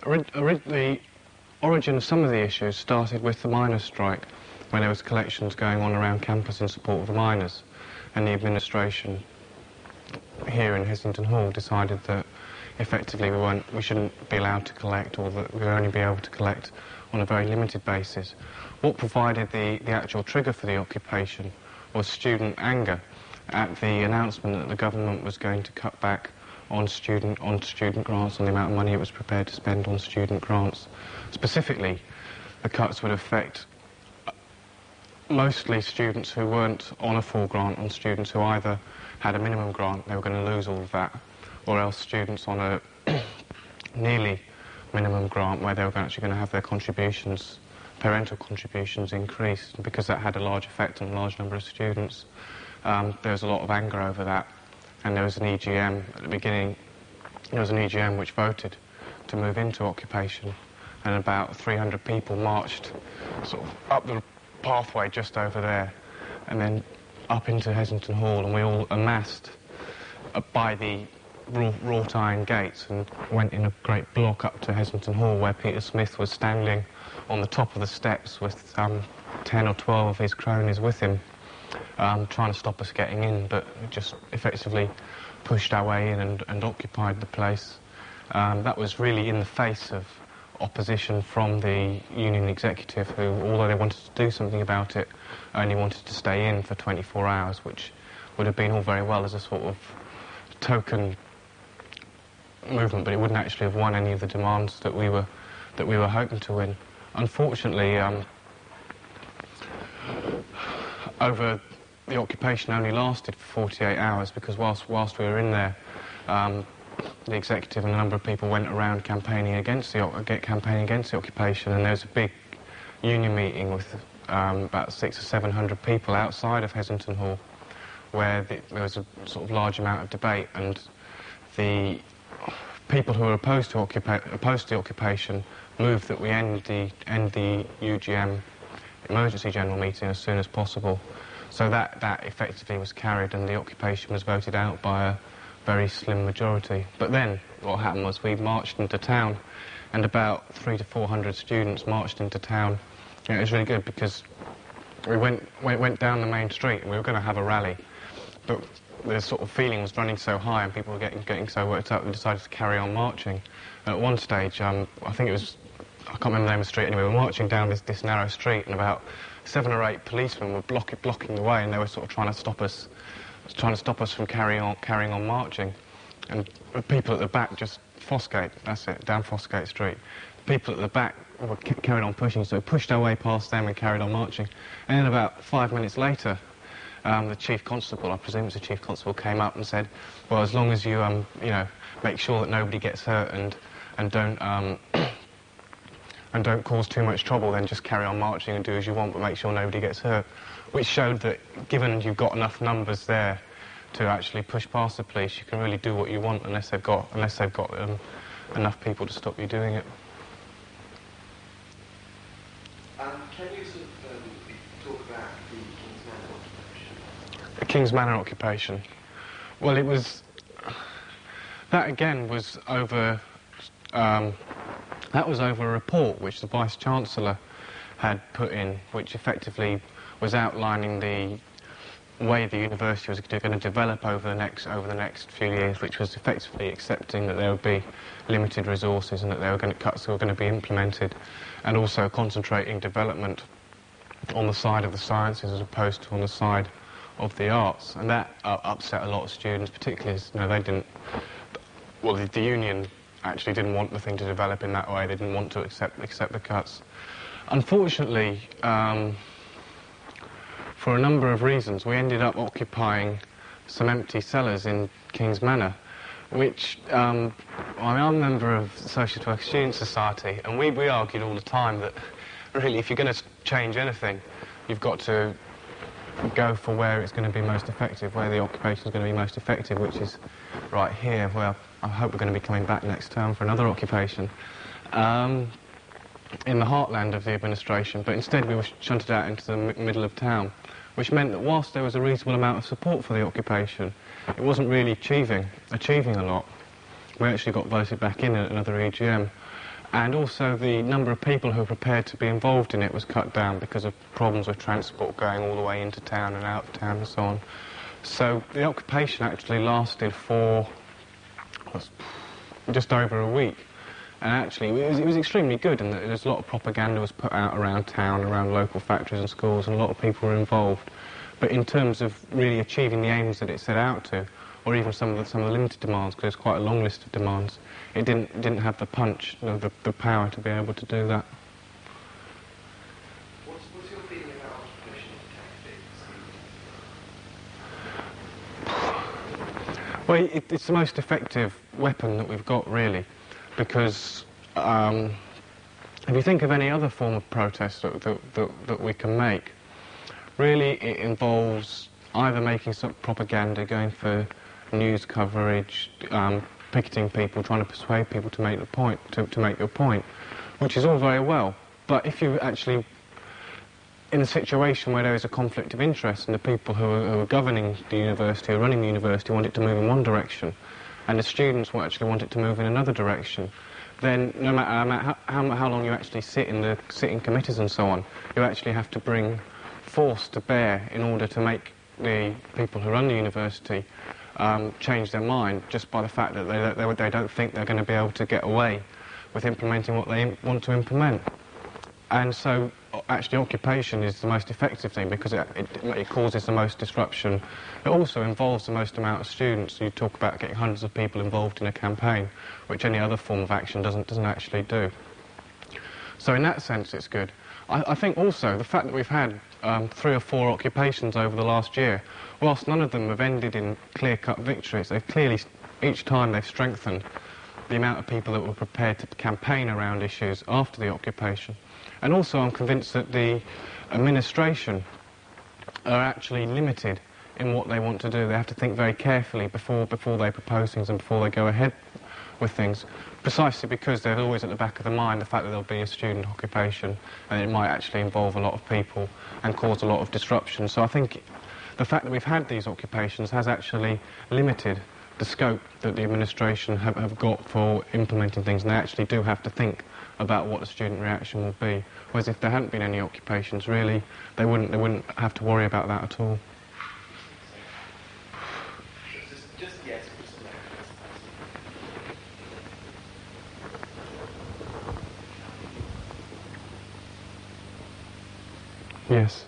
The origin of some of the issues started with the miners' strike, when there was collections going on around campus in support of the miners, and the administration here in Heslington Hall decided that effectively we shouldn't be allowed to collect, or that we would only be able to collect on a very limited basis. What provided the actual trigger for the occupation was student anger at the announcement that the government was going to cut back on student grants, on the amount of money it was prepared to spend on student grants. Specifically, the cuts would affect mostly students who weren't on a full grant, on students who either had a minimum grant, they were going to lose all of that, or else students on a nearly minimum grant where they were actually going to have their contributions, parental contributions, increased. And because that had a large effect on a large number of students, there was a lot of anger over that. And there was an EGM at the beginning, there was an EGM which voted to move into occupation, and about 300 people marched sort of up the pathway just over there and then up into Heslington Hall, and we all amassed by the wrought iron gates and went in a great block up to Heslington Hall, where Peter Smith was standing on the top of the steps with 10 or 12 of his cronies with him, trying to stop us getting in, but just effectively pushed our way in and occupied the place. That was really in the face of opposition from the union executive, who, although they wanted to do something about it, only wanted to stay in for 24 hours, which would have been all very well as a sort of token movement, but it wouldn't actually have won any of the demands that we were hoping to win. Unfortunately, over the occupation only lasted for 48 hours, because whilst we were in there, the executive and a number of people went around campaigning against the occupation, and there was a big union meeting with about 600 or 700 people outside of Heslington Hall, where there was a sort of large amount of debate, and the people who were opposed to the occupation moved that we end the UGM emergency general meeting as soon as possible. So that effectively was carried, and the occupation was voted out by a very slim majority. But then what happened was we marched into town, and about 300 to 400 students marched into town. And it was really good, because we went down the main street and we were going to have a rally, but the sort of feeling was running so high and people were getting so worked up, we decided to carry on marching. And at one stage, I think it was, I can't remember the name of the street anyway, we were marching down this narrow street, and about 7 or 8 policemen were blocking the way, and they were sort of trying to stop us from carrying on marching. And the people at the back, just Fossgate, that's it, down Fossgate Street. The people at the back were carried on pushing, so we pushed our way past them and carried on marching. And then about 5 minutes later, the chief constable, I presume it's the chief constable, came up and said, well, as long as you, make sure that nobody gets hurt and don't cause too much trouble, then just carry on marching and do as you want, but make sure nobody gets hurt. Which showed that, given you've got enough numbers there to actually push past the police, you can really do what you want unless they've got enough people to stop you doing it. Can you sort of talk about the King's Manor occupation? The King's Manor occupation. Well, it was... That again was over... that was over a report which the Vice-Chancellor had put in, which effectively was outlining the way the university was going to develop over the next few years, which was effectively accepting that there would be limited resources and that cuts were going to be implemented, and also concentrating development on the side of the sciences as opposed to on the side of the arts. And that upset a lot of students, particularly as they didn't... Well, the union actually didn't want the thing to develop in that way. They didn't want to accept the cuts. Unfortunately, for a number of reasons, we ended up occupying some empty cellars in King's Manor, which I'm a member of the Socialist Work Student Society, and we argued all the time that really, if you're going to change anything, you've got to go for where it's going to be most effective, where the occupation is going to be most effective, which is right here, where I hope we're going to be coming back next term for another occupation, in the heartland of the administration. But instead we were shunted out into the middle of town, which meant that whilst there was a reasonable amount of support for the occupation, it wasn't really achieving a lot. We actually got voted back in at another EGM, And also the number of people who were prepared to be involved in it was cut down because of problems with transport going all the way into town and out of town and so on. So the occupation actually lasted for just over a week. And actually it was extremely good, and there's a lot of propaganda was put out around town, around local factories and schools, and a lot of people were involved. But in terms of really achieving the aims that it set out to, or even some of the limited demands, because there's quite a long list of demands, it didn't have the punch, the power to be able to do that. What's your feeling about occupation tactics? Well, it's the most effective weapon that we've got, really, because if you think of any other form of protest that we can make, really it involves either making some propaganda, going for news coverage, picketing people, trying to persuade people to make the point, to make your point, which is all very well. But if you actually, in a situation where there is a conflict of interest and the people who are governing the university, or running the university, want it to move in one direction, and the students will actually want it to move in another direction, then no matter how long you actually sit in committees and so on, you actually have to bring force to bear in order to make the people who run the university change their mind, just by the fact that they don't think they're going to be able to get away with implementing what they want to implement. And so actually occupation is the most effective thing because it causes the most disruption. It also involves the most amount of students. You talk about getting hundreds of people involved in a campaign, which any other form of action doesn't actually do. So in that sense it's good. I think also the fact that we've had 3 or 4 occupations over the last year, whilst none of them have ended in clear-cut victories, they've clearly, each time they've strengthened the amount of people that were prepared to campaign around issues after the occupation. And also I'm convinced that the administration are actually limited in what they want to do. They have to think very carefully before they propose things and before they go ahead with things, precisely because there's always at the back of the mind the fact that there'll be a student occupation and it might actually involve a lot of people and cause a lot of disruption. So I think the fact that we've had these occupations has actually limited the scope that the administration have got for implementing things, and they actually do have to think about what the student reaction will be. Whereas if there hadn't been any occupations, really, they wouldn't have to worry about that at all. Just yes. Yes.